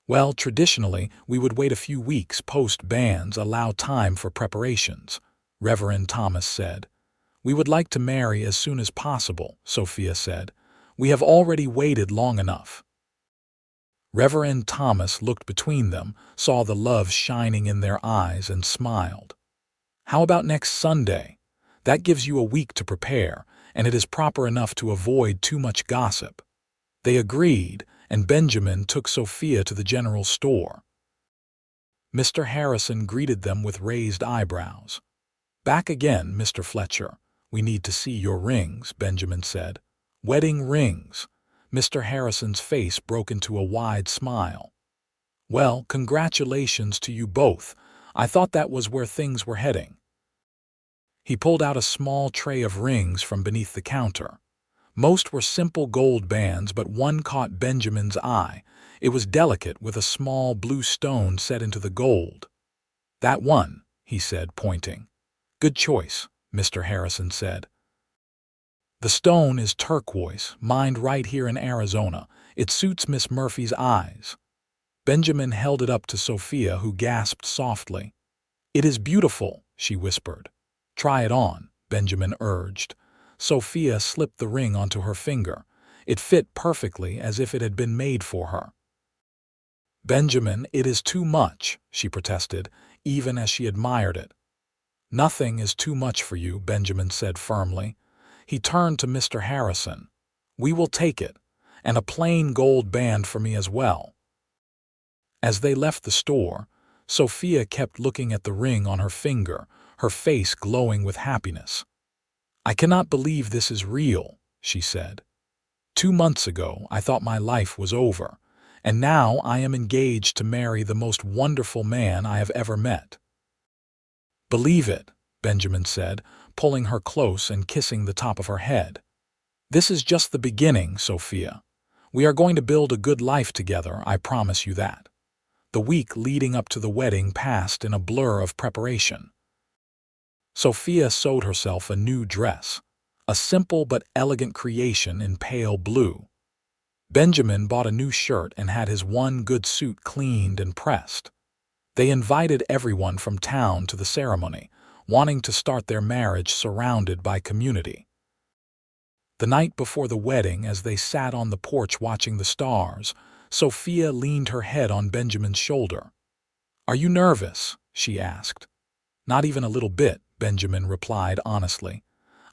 "Well, traditionally, we would wait a few weeks post-banns, allow time for preparations," Reverend Thomas said. "We would like to marry as soon as possible," Sophia said. "We have already waited long enough." Reverend Thomas looked between them, saw the love shining in their eyes, and smiled. "How about next Sunday? That gives you a week to prepare, and it is proper enough to avoid too much gossip." They agreed, and Benjamin took Sophia to the general store. Mr. Harrison greeted them with raised eyebrows. "Back again, Mr. Fletcher. We need to see your rings," Benjamin said. "Wedding rings." Mr. Harrison's face broke into a wide smile. "Well, congratulations to you both. I thought that was where things were heading." He pulled out a small tray of rings from beneath the counter. Most were simple gold bands, but one caught Benjamin's eye. It was delicate, with a small blue stone set into the gold. "That one," he said, pointing. "Good choice," Mr. Harrison said. "The stone is turquoise, mined right here in Arizona. It suits Miss Murphy's eyes." Benjamin held it up to Sophia, who gasped softly. "It is beautiful," she whispered. "Try it on," Benjamin urged. Sophia slipped the ring onto her finger. It fit perfectly, as if it had been made for her. "Benjamin, it is too much," she protested, even as she admired it. "Nothing is too much for you," Benjamin said firmly. He turned to Mr. Harrison. "We will take it, and a plain gold band for me as well." As they left the store, Sophia kept looking at the ring on her finger, her face glowing with happiness. "I cannot believe this is real," she said. "2 months ago, I thought my life was over, and now I am engaged to marry the most wonderful man I have ever met." "Believe it," Benjamin said, pulling her close and kissing the top of her head. "This is just the beginning, Sophia. We are going to build a good life together, I promise you that." The week leading up to the wedding passed in a blur of preparation. Sophia sewed herself a new dress, a simple but elegant creation in pale blue. Benjamin bought a new shirt and had his one good suit cleaned and pressed. They invited everyone from town to the ceremony, wanting to start their marriage surrounded by community. The night before the wedding, as they sat on the porch watching the stars, Sophia leaned her head on Benjamin's shoulder. "Are you nervous?" she asked. "Not even a little bit," Benjamin replied honestly.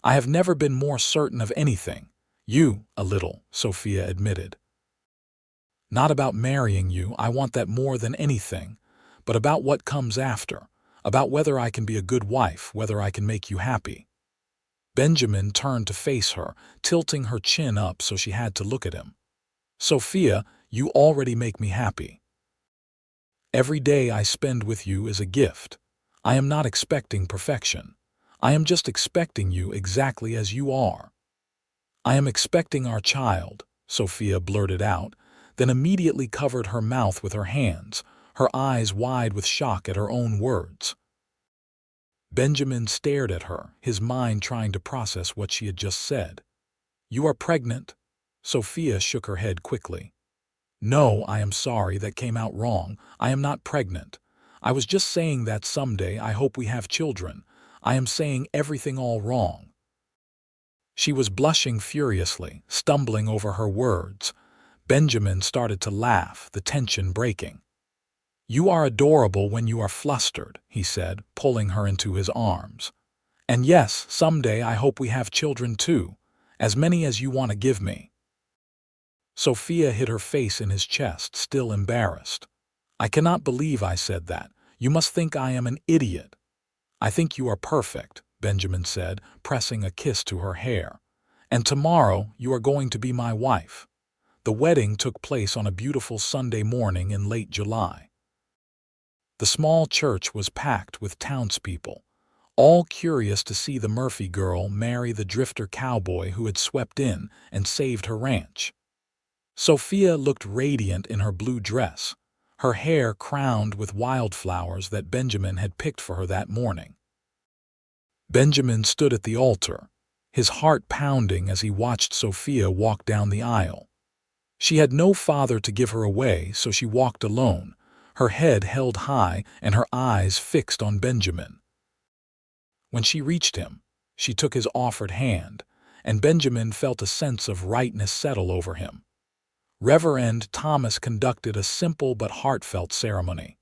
"I have never been more certain of anything." "You, a little," Sophia admitted. "Not about marrying you, I want that more than anything, but about what comes after, about whether I can be a good wife, whether I can make you happy." Benjamin turned to face her, tilting her chin up so she had to look at him. "Sophia, you already make me happy. Every day I spend with you is a gift. I am not expecting perfection. I am just expecting you exactly as you are." "I am expecting our child," Sophia blurted out, then immediately covered her mouth with her hands, her eyes wide with shock at her own words. Benjamin stared at her, his mind trying to process what she had just said. "You are pregnant?" Sophia shook her head quickly. "No, I am sorry, that came out wrong. I am not pregnant. I was just saying that someday I hope we have children. I am saying everything all wrong." She was blushing furiously, stumbling over her words. Benjamin started to laugh, the tension breaking. "You are adorable when you are flustered," he said, pulling her into his arms. "And yes, someday I hope we have children too, as many as you want to give me." Sophia hid her face in his chest, still embarrassed. "I cannot believe I said that. You must think I am an idiot." "I think you are perfect," Benjamin said, pressing a kiss to her hair. "And tomorrow you are going to be my wife." The wedding took place on a beautiful Sunday morning in late July. The small church was packed with townspeople, all curious to see the Murphy girl marry the drifter cowboy who had swept in and saved her ranch. Sophia looked radiant in her blue dress, her hair crowned with wildflowers that Benjamin had picked for her that morning. Benjamin stood at the altar, his heart pounding as he watched Sophia walk down the aisle. She had no father to give her away, so she walked alone, her head held high and her eyes fixed on Benjamin. When she reached him, she took his offered hand, and Benjamin felt a sense of rightness settle over him. Reverend Thomas conducted a simple but heartfelt ceremony.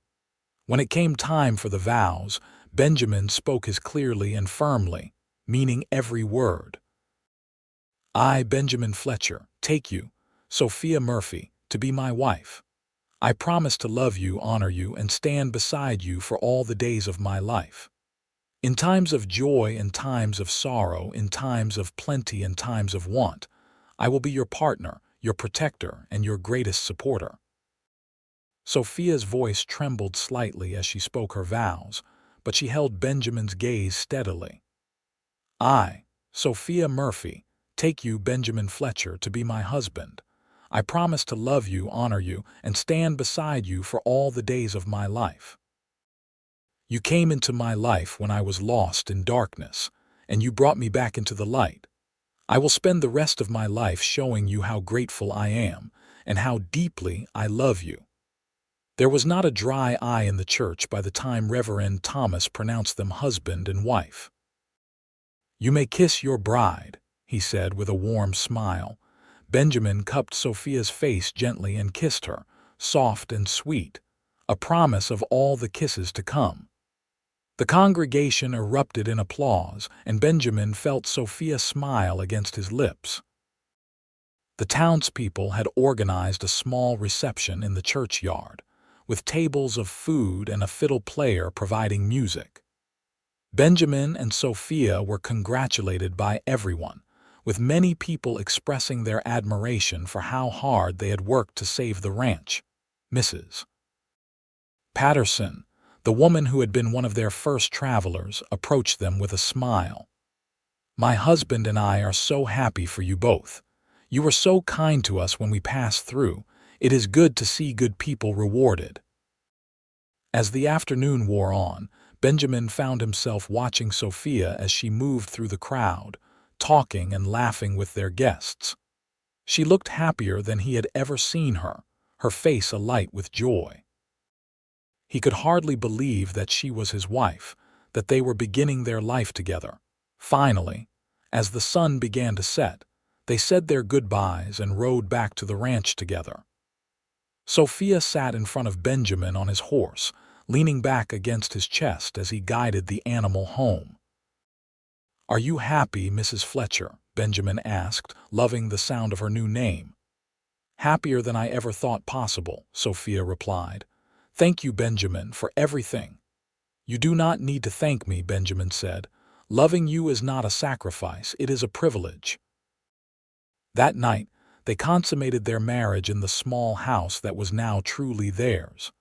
When it came time for the vows, Benjamin spoke as clearly and firmly, meaning every word. "I, Benjamin Fletcher, take you, Sophia Murphy, to be my wife. I promise to love you, honor you, and stand beside you for all the days of my life. In times of joy and times of sorrow, in times of plenty and times of want, I will be your partner, your protector, and your greatest supporter." Sophia's voice trembled slightly as she spoke her vows, but she held Benjamin's gaze steadily. "I, Sophia Murphy, take you, Benjamin Fletcher, to be my husband. I promise to love you, honor you, and stand beside you for all the days of my life. You came into my life when I was lost in darkness, and you brought me back into the light. I will spend the rest of my life showing you how grateful I am and how deeply I love you." There was not a dry eye in the church by the time Reverend Thomas pronounced them husband and wife. "You may kiss your bride," he said with a warm smile. Benjamin cupped Sophia's face gently and kissed her, soft and sweet, a promise of all the kisses to come. The congregation erupted in applause, and Benjamin felt Sophia smile against his lips. The townspeople had organized a small reception in the churchyard, with tables of food and a fiddle player providing music. Benjamin and Sophia were congratulated by everyone, with many people expressing their admiration for how hard they had worked to save the ranch. Mrs. Patterson, the woman who had been one of their first travelers, approached them with a smile. "My husband and I are so happy for you both. You were so kind to us when we passed through. It is good to see good people rewarded." As the afternoon wore on, Benjamin found himself watching Sophia as she moved through the crowd, talking and laughing with their guests. She looked happier than he had ever seen her, her face alight with joy. He could hardly believe that she was his wife, that they were beginning their life together. Finally, as the sun began to set, they said their goodbyes and rode back to the ranch together. Sophia sat in front of Benjamin on his horse, leaning back against his chest as he guided the animal home. "Are you happy, Mrs. Fletcher?" Benjamin asked, loving the sound of her new name. "Happier than I ever thought possible," Sophia replied. "Thank you, Benjamin, for everything." "You do not need to thank me," Benjamin said. "Loving you is not a sacrifice, it is a privilege." That night, they consummated their marriage in the small house that was now truly theirs.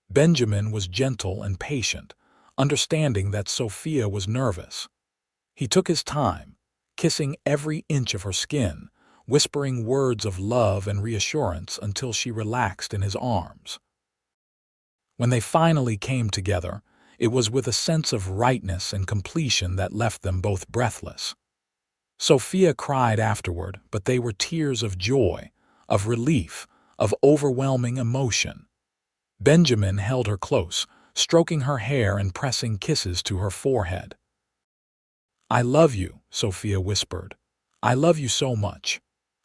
Benjamin was gentle and patient, understanding that Sophia was nervous. He took his time, kissing every inch of her skin, whispering words of love and reassurance until she relaxed in his arms. When they finally came together, It was with a sense of rightness and completion that left them both breathless. Sophia cried afterward, but they were tears of joy, of relief, of overwhelming emotion. Benjamin held her close, stroking her hair and pressing kisses to her forehead. "I love you," Sophia whispered. "I love you so much."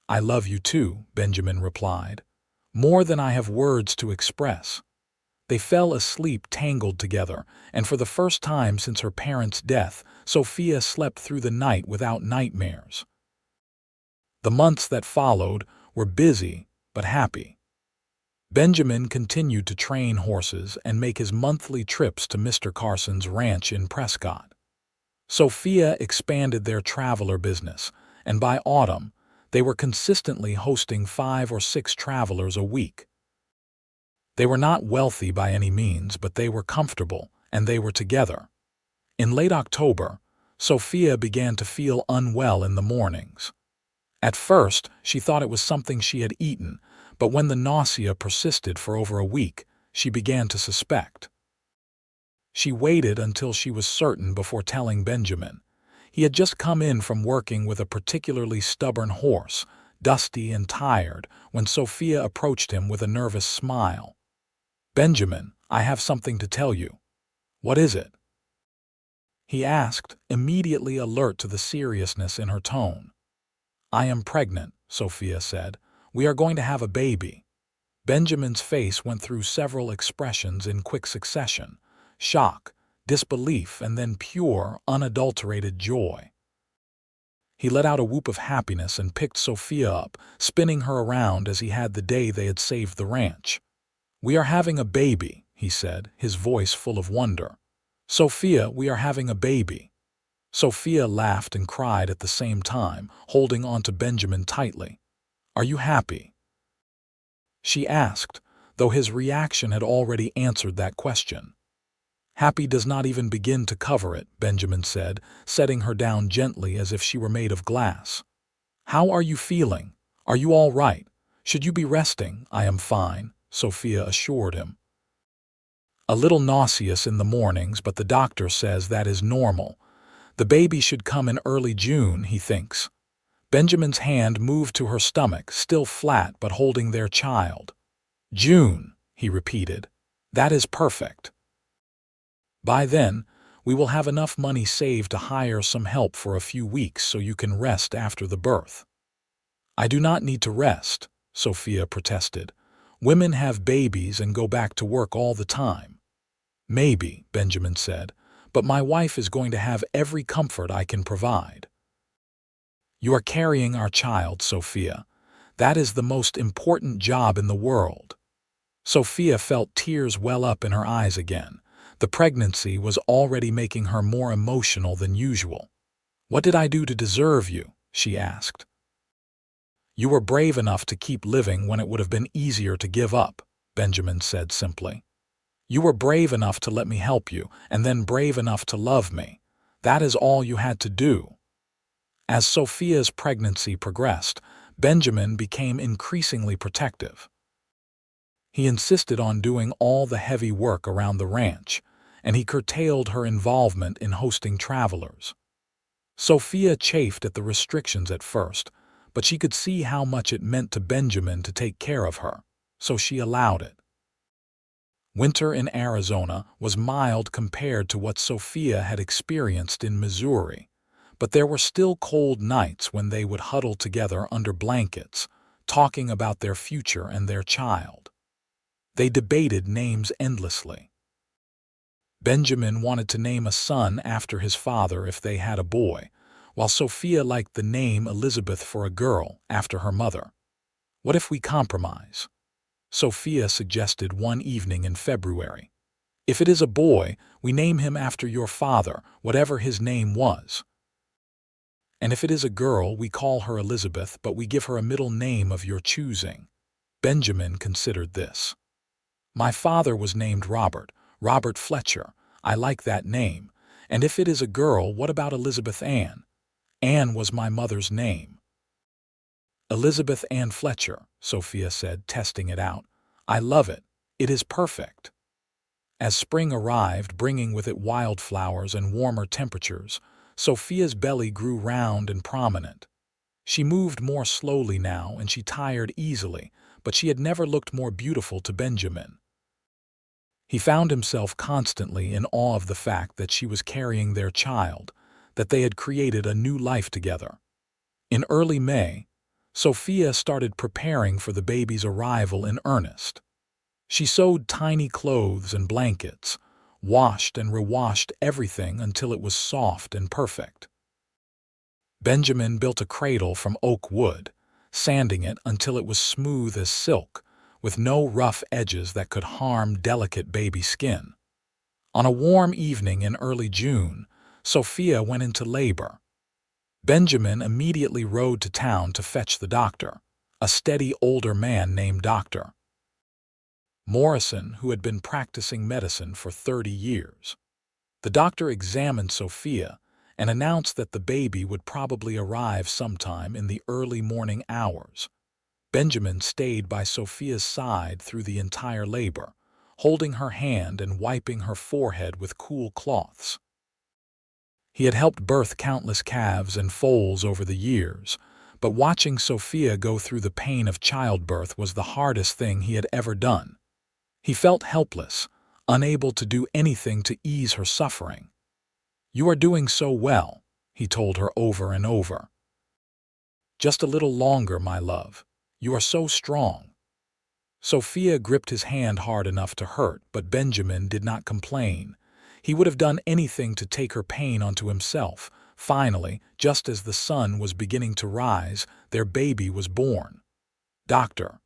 "I love you too," Benjamin replied. "More than I have words to express." They fell asleep tangled together, and for the first time since her parents' death, Sophia slept through the night without nightmares. The months that followed were busy but happy. Benjamin continued to train horses and make his monthly trips to Mr. Carson's ranch in Prescott. Sophia expanded their traveler business, and by autumn, they were consistently hosting 5 or 6 travelers a week. They were not wealthy by any means, but they were comfortable, and they were together. In late October, Sophia began to feel unwell in the mornings. At first, she thought it was something she had eaten, but when the nausea persisted for over a week, she began to suspect. She waited until she was certain before telling Benjamin. He had just come in from working with a particularly stubborn horse, dusty and tired, when Sophia approached him with a nervous smile. "Benjamin, I have something to tell you." "What is it?" he asked, immediately alert to the seriousness in her tone. "I am pregnant," Sophia said. "We are going to have a baby." Benjamin's face went through several expressions in quick succession: shock, disbelief, and then pure, unadulterated joy. He let out a whoop of happiness and picked Sophia up, spinning her around as he had the day they had saved the ranch. "We are having a baby," he said, his voice full of wonder. "Sophia, we are having a baby." Sophia laughed and cried at the same time, holding on to Benjamin tightly. "Are you happy?" she asked, though his reaction had already answered that question. "Happy does not even begin to cover it," Benjamin said, setting her down gently as if she were made of glass. "How are you feeling? Are you all right? Should you be resting?" "I am fine," Sophia assured him. "A little nauseous in the mornings, but the doctor says that is normal. The baby should come in early June, he thinks." Benjamin's hand moved to her stomach, still flat but holding their child. "June," he repeated. "That is perfect. By then, we will have enough money saved to hire some help for a few weeks so you can rest after the birth." "I do not need to rest," Sophia protested. "Women have babies and go back to work all the time." "Maybe," Benjamin said, "but my wife is going to have every comfort I can provide." "You are carrying our child, Sophia. That is the most important job in the world." Sophia felt tears well up in her eyes again. The pregnancy was already making her more emotional than usual. "What did I do to deserve you?" she asked. "You were brave enough to keep living when it would have been easier to give up," Benjamin said simply. "You were brave enough to let me help you, and then brave enough to love me. That is all you had to do." As Sophia's pregnancy progressed, Benjamin became increasingly protective. He insisted on doing all the heavy work around the ranch, and he curtailed her involvement in hosting travelers. Sophia chafed at the restrictions at first, but she could see how much it meant to Benjamin to take care of her, so she allowed it. Winter in Arizona was mild compared to what Sophia had experienced in Missouri, but there were still cold nights when they would huddle together under blankets, talking about their future and their child. They debated names endlessly. Benjamin wanted to name a son after his father if they had a boy, while Sophia liked the name Elizabeth for a girl after her mother. "What if we compromise?" Sophia suggested one evening in February. "If it is a boy, we name him after your father, whatever his name was. And if it is a girl, we call her Elizabeth, but we give her a middle name of your choosing." Benjamin considered this. "My father was named Robert Fletcher. I like that name. And if it is a girl, what about Elizabeth Ann? Ann was my mother's name." "Elizabeth Ann Fletcher," Sophia said, testing it out. "I love it. It is perfect." As spring arrived, bringing with it wildflowers and warmer temperatures, Sophia's belly grew round and prominent. She moved more slowly now, and she tired easily, but she had never looked more beautiful to Benjamin. He found himself constantly in awe of the fact that she was carrying their child, that they had created a new life together. In early May, Sophia started preparing for the baby's arrival in earnest. She sewed tiny clothes and blankets, washed and rewashed everything until it was soft and perfect. Benjamin built a cradle from oak wood, sanding it until it was smooth as silk, with no rough edges that could harm delicate baby skin. On a warm evening in early June, Sophia went into labor. Benjamin immediately rode to town to fetch the doctor, a steady older man named Dr. Morrison, who had been practicing medicine for 30 years. The doctor examined Sophia and announced that the baby would probably arrive sometime in the early morning hours. Benjamin stayed by Sophia's side through the entire labor, holding her hand and wiping her forehead with cool cloths. He had helped birth countless calves and foals over the years, but watching Sophia go through the pain of childbirth was the hardest thing he had ever done. He felt helpless, unable to do anything to ease her suffering. "You are doing so well," he told her over and over. "Just a little longer, my love. You are so strong." Sophia gripped his hand hard enough to hurt, but Benjamin did not complain. He would have done anything to take her pain onto himself. Finally, just as the sun was beginning to rise, their baby was born. Dr.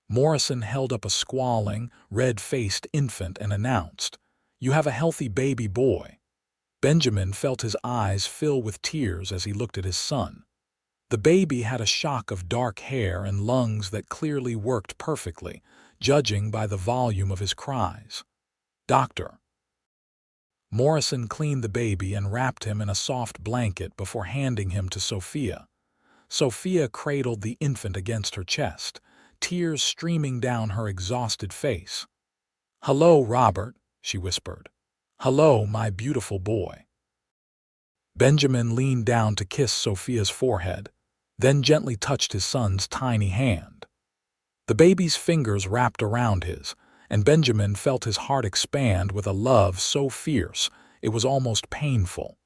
Morrison held up a squalling, red-faced infant and announced, "You have a healthy baby boy." Benjamin felt his eyes fill with tears as he looked at his son. The baby had a shock of dark hair and lungs that clearly worked perfectly, judging by the volume of his cries. Dr. Morrison cleaned the baby and wrapped him in a soft blanket before handing him to Sophia. Sophia cradled the infant against her chest, tears streaming down her exhausted face. "Hello, Robert," she whispered. "Hello, my beautiful boy." Benjamin leaned down to kiss Sophia's forehead, then gently touched his son's tiny hand. The baby's fingers wrapped around his, and Benjamin felt his heart expand with a love so fierce it was almost painful.